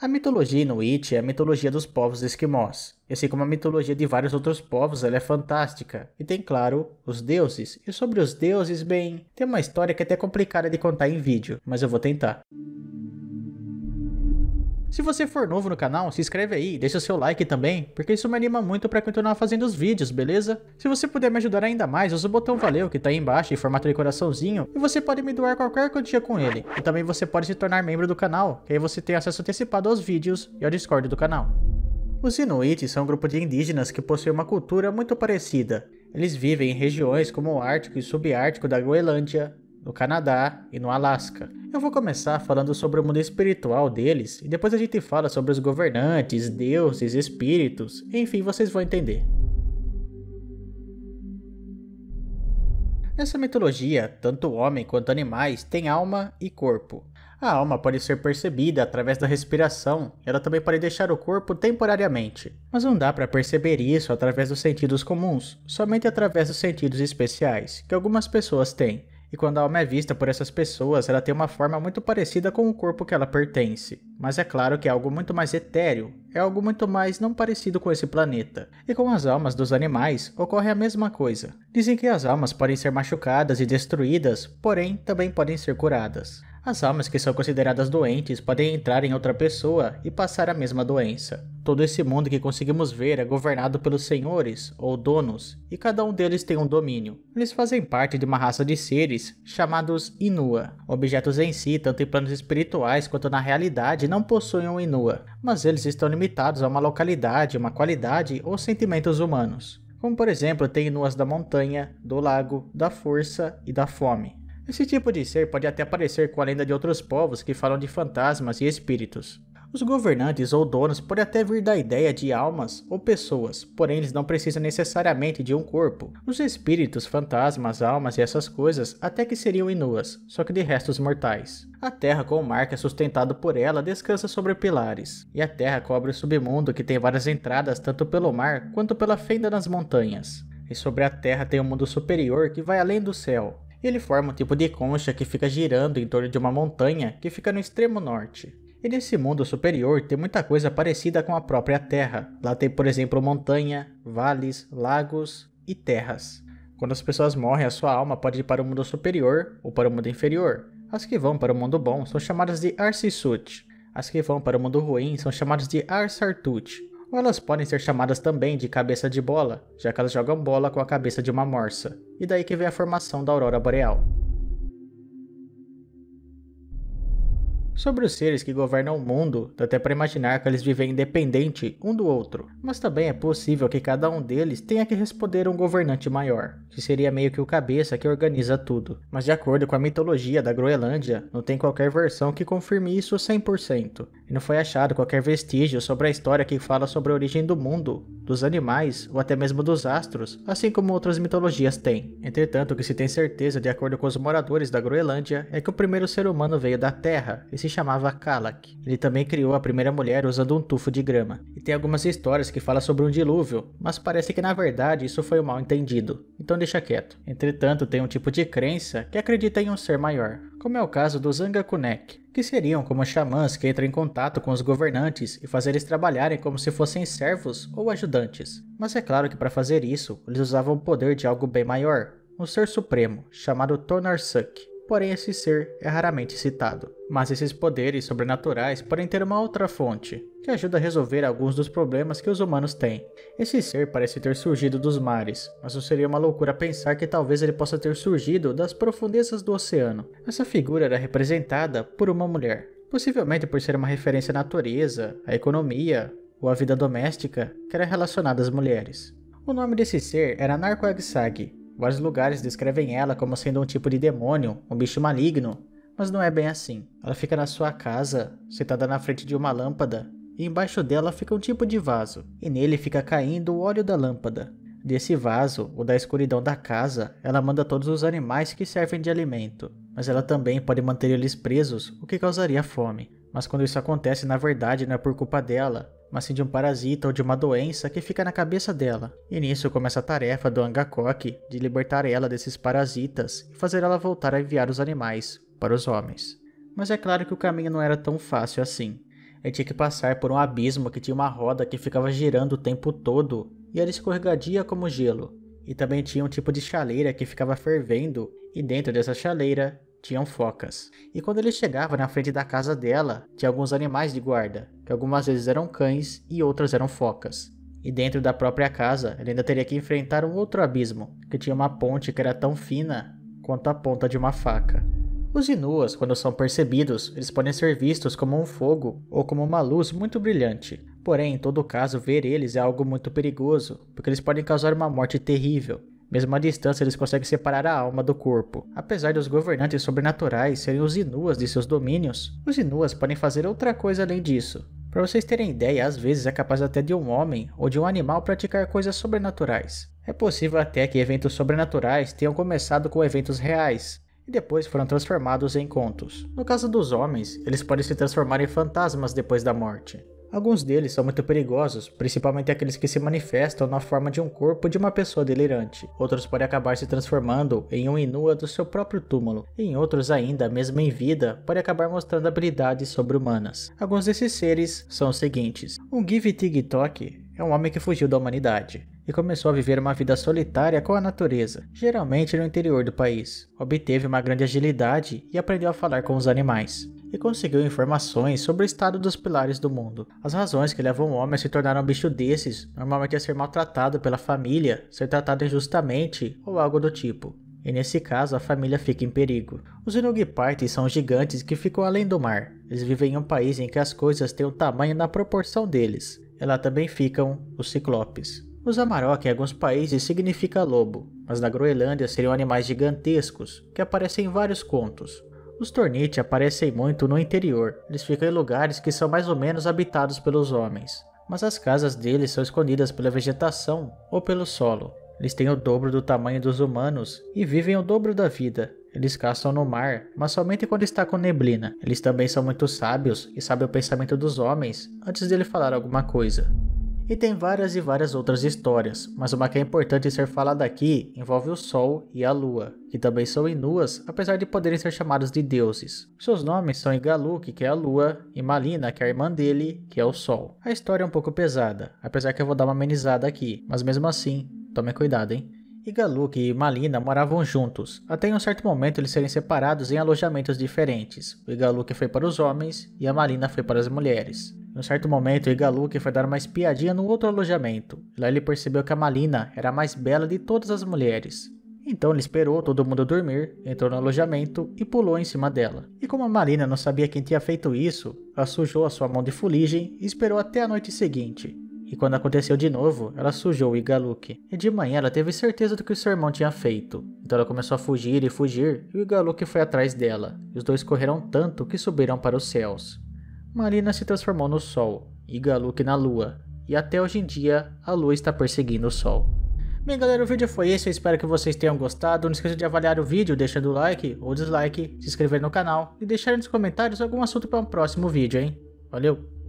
A mitologia inuit é a mitologia dos povos esquimós, e assim como a mitologia de vários outros povos, ela é fantástica, e tem, claro, os deuses. E sobre os deuses, bem, tem uma história que é até complicada de contar em vídeo, mas eu vou tentar. Se você for novo no canal, se inscreve aí, deixa seu like também, porque isso me anima muito para continuar fazendo os vídeos, beleza? Se você puder me ajudar ainda mais, usa o botão valeu que tá aí embaixo em formato de coraçãozinho, e você pode me doar qualquer quantia com ele. E também você pode se tornar membro do canal, que aí você tem acesso antecipado aos vídeos e ao Discord do canal. Os Inuits são um grupo de indígenas que possui uma cultura muito parecida. Eles vivem em regiões como o Ártico e Subártico da Groenlândia, no Canadá e no Alasca. Eu vou começar falando sobre o mundo espiritual deles e depois a gente fala sobre os governantes, deuses, espíritos, enfim, vocês vão entender. Nessa mitologia, tanto o homem quanto animais têm alma e corpo. A alma pode ser percebida através da respiração, ela também pode deixar o corpo temporariamente. Mas não dá para perceber isso através dos sentidos comuns, somente através dos sentidos especiais, que algumas pessoas têm. E quando a alma é vista por essas pessoas, ela tem uma forma muito parecida com o corpo que ela pertence. Mas é claro que é algo muito mais etéreo, é algo muito mais não parecido com esse planeta. E com as almas dos animais, ocorre a mesma coisa. Dizem que as almas podem ser machucadas e destruídas, porém também podem ser curadas. As almas que são consideradas doentes podem entrar em outra pessoa e passar a mesma doença. Todo esse mundo que conseguimos ver é governado pelos senhores, ou donos, e cada um deles tem um domínio. Eles fazem parte de uma raça de seres chamados Inua. Objetos em si, tanto em planos espirituais quanto na realidade, não possuem um Inua, mas eles estão limitados a uma localidade, uma qualidade ou sentimentos humanos. Como por exemplo, tem Inuas da montanha, do lago, da força e da fome. Esse tipo de ser pode até parecer com a lenda de outros povos que falam de fantasmas e espíritos. Os governantes ou donos podem até vir da ideia de almas ou pessoas, porém eles não precisam necessariamente de um corpo. Os espíritos, fantasmas, almas e essas coisas até que seriam inuas, só que de restos mortais. A terra com o mar que é sustentado por ela descansa sobre pilares, e a terra cobre o submundo que tem várias entradas tanto pelo mar quanto pela fenda nas montanhas. E sobre a terra tem um mundo superior que vai além do céu. Ele forma um tipo de concha que fica girando em torno de uma montanha que fica no extremo norte. E nesse mundo superior tem muita coisa parecida com a própria Terra. Lá tem, por exemplo, montanha, vales, lagos e terras. Quando as pessoas morrem, a sua alma pode ir para o mundo superior ou para o mundo inferior. As que vão para o mundo bom são chamadas de Arsisut. As que vão para o mundo ruim são chamadas de Arsartut. Ou elas podem ser chamadas também de cabeça de bola, já que elas jogam bola com a cabeça de uma morsa. E daí que vem a formação da aurora boreal. Sobre os seres que governam o mundo, dá até para imaginar que eles vivem independente um do outro, mas também é possível que cada um deles tenha que responder a um governante maior, que seria meio que o cabeça que organiza tudo. Mas de acordo com a mitologia da Groenlândia, não tem qualquer versão que confirme isso 100%, e não foi achado qualquer vestígio sobre a história que fala sobre a origem do mundo, dos animais ou até mesmo dos astros, assim como outras mitologias têm. Entretanto, o que se tem certeza de acordo com os moradores da Groenlândia é que o primeiro ser humano veio da Terra e se chamava Kalak. Ele também criou a primeira mulher usando um tufo de grama. E tem algumas histórias que falam sobre um dilúvio, mas parece que na verdade isso foi um mal entendido. Então deixa quieto. Entretanto, tem um tipo de crença que acredita em um ser maior, como é o caso dos Angakunek, que seriam como xamãs que entram em contato com os governantes e fazem eles trabalharem como se fossem servos ou ajudantes. Mas é claro que para fazer isso, eles usavam o poder de algo bem maior, um ser supremo, chamado Tonarsuk. Porém esse ser é raramente citado. Mas esses poderes sobrenaturais podem ter uma outra fonte, que ajuda a resolver alguns dos problemas que os humanos têm. Esse ser parece ter surgido dos mares, mas não seria uma loucura pensar que talvez ele possa ter surgido das profundezas do oceano. Essa figura era representada por uma mulher, possivelmente por ser uma referência à natureza, à economia ou à vida doméstica que era relacionada às mulheres. O nome desse ser era Narcoagsag. Vários lugares descrevem ela como sendo um tipo de demônio, um bicho maligno, mas não é bem assim. Ela fica na sua casa, sentada na frente de uma lâmpada, e embaixo dela fica um tipo de vaso, e nele fica caindo o óleo da lâmpada. Desse vaso, ou da escuridão da casa, ela manda todos os animais que servem de alimento, mas ela também pode manter eles presos, o que causaria fome. Mas quando isso acontece, na verdade não é por culpa dela, mas sim de um parasita ou de uma doença que fica na cabeça dela. E nisso começa a tarefa do Angakok de libertar ela desses parasitas e fazer ela voltar a enviar os animais para os homens. Mas é claro que o caminho não era tão fácil assim. Ele tinha que passar por um abismo que tinha uma roda que ficava girando o tempo todo e era escorregadia como gelo. E também tinha um tipo de chaleira que ficava fervendo e dentro dessa chaleira tinham focas. E quando ele chegava na frente da casa dela, tinha alguns animais de guarda, que algumas vezes eram cães e outras eram focas. E dentro da própria casa, ele ainda teria que enfrentar um outro abismo, que tinha uma ponte que era tão fina quanto a ponta de uma faca. Os Inuas, quando são percebidos, eles podem ser vistos como um fogo ou como uma luz muito brilhante. Porém, em todo caso, ver eles é algo muito perigoso, porque eles podem causar uma morte terrível. Mesmo à distância, eles conseguem separar a alma do corpo. Apesar dos governantes sobrenaturais serem os Inuas de seus domínios, os Inuas podem fazer outra coisa além disso. Para vocês terem ideia, às vezes é capaz até de um homem ou de um animal praticar coisas sobrenaturais. É possível até que eventos sobrenaturais tenham começado com eventos reais e depois foram transformados em contos. No caso dos homens, eles podem se transformar em fantasmas depois da morte. Alguns deles são muito perigosos, principalmente aqueles que se manifestam na forma de um corpo de uma pessoa delirante. Outros podem acabar se transformando em um Inua do seu próprio túmulo. E em outros ainda, mesmo em vida, podem acabar mostrando habilidades sobre-humanas. Alguns desses seres são os seguintes. Um Givitigitoki é um homem que fugiu da humanidade e começou a viver uma vida solitária com a natureza, geralmente no interior do país. Obteve uma grande agilidade e aprendeu a falar com os animais. E conseguiu informações sobre o estado dos pilares do mundo. As razões que levam o homem a se tornar um bicho desses normalmente é ser maltratado pela família, ser tratado injustamente ou algo do tipo. E nesse caso a família fica em perigo. Os Inugiparty são gigantes que ficam além do mar. Eles vivem em um país em que as coisas têm um tamanho na proporção deles. E lá também ficam os Ciclopes. Os Amarok em alguns países significa lobo, mas na Groenlândia seriam animais gigantescos, que aparecem em vários contos. Os Tornit aparecem muito no interior, eles ficam em lugares que são mais ou menos habitados pelos homens, mas as casas deles são escondidas pela vegetação ou pelo solo. Eles têm o dobro do tamanho dos humanos e vivem o dobro da vida. Eles caçam no mar, mas somente quando está com neblina. Eles também são muito sábios e sabem o pensamento dos homens antes dele falar alguma coisa. E tem várias e várias outras histórias, mas uma que é importante ser falada aqui envolve o Sol e a Lua, que também são Inuas, apesar de poderem ser chamados de deuses. Seus nomes são Igaluk, que é a Lua, e Malina, que é a irmã dele, que é o Sol. A história é um pouco pesada, apesar que eu vou dar uma amenizada aqui, mas mesmo assim, tomem cuidado, hein? Igaluk e Malina moravam juntos, até em um certo momento eles serem separados em alojamentos diferentes. O Igaluk foi para os homens e a Malina foi para as mulheres. Em um certo momento, Igaluk foi dar uma espiadinha no outro alojamento. Lá ele percebeu que a Malina era a mais bela de todas as mulheres. Então ele esperou todo mundo dormir, entrou no alojamento e pulou em cima dela. E como a Malina não sabia quem tinha feito isso, ela sujou a sua mão de fuligem e esperou até a noite seguinte. E quando aconteceu de novo, ela sujou o Igaluk. E de manhã ela teve certeza do que o seu irmão tinha feito. Então ela começou a fugir e o Igaluk foi atrás dela. E os dois correram tanto que subiram para os céus. Malina se transformou no Sol, Igaluk na Lua, e até hoje em dia a Lua está perseguindo o Sol. Bem galera, o vídeo foi esse, eu espero que vocês tenham gostado. Não esqueça de avaliar o vídeo deixando o like ou dislike, se inscrever no canal e deixar nos comentários algum assunto para um próximo vídeo, hein? Valeu!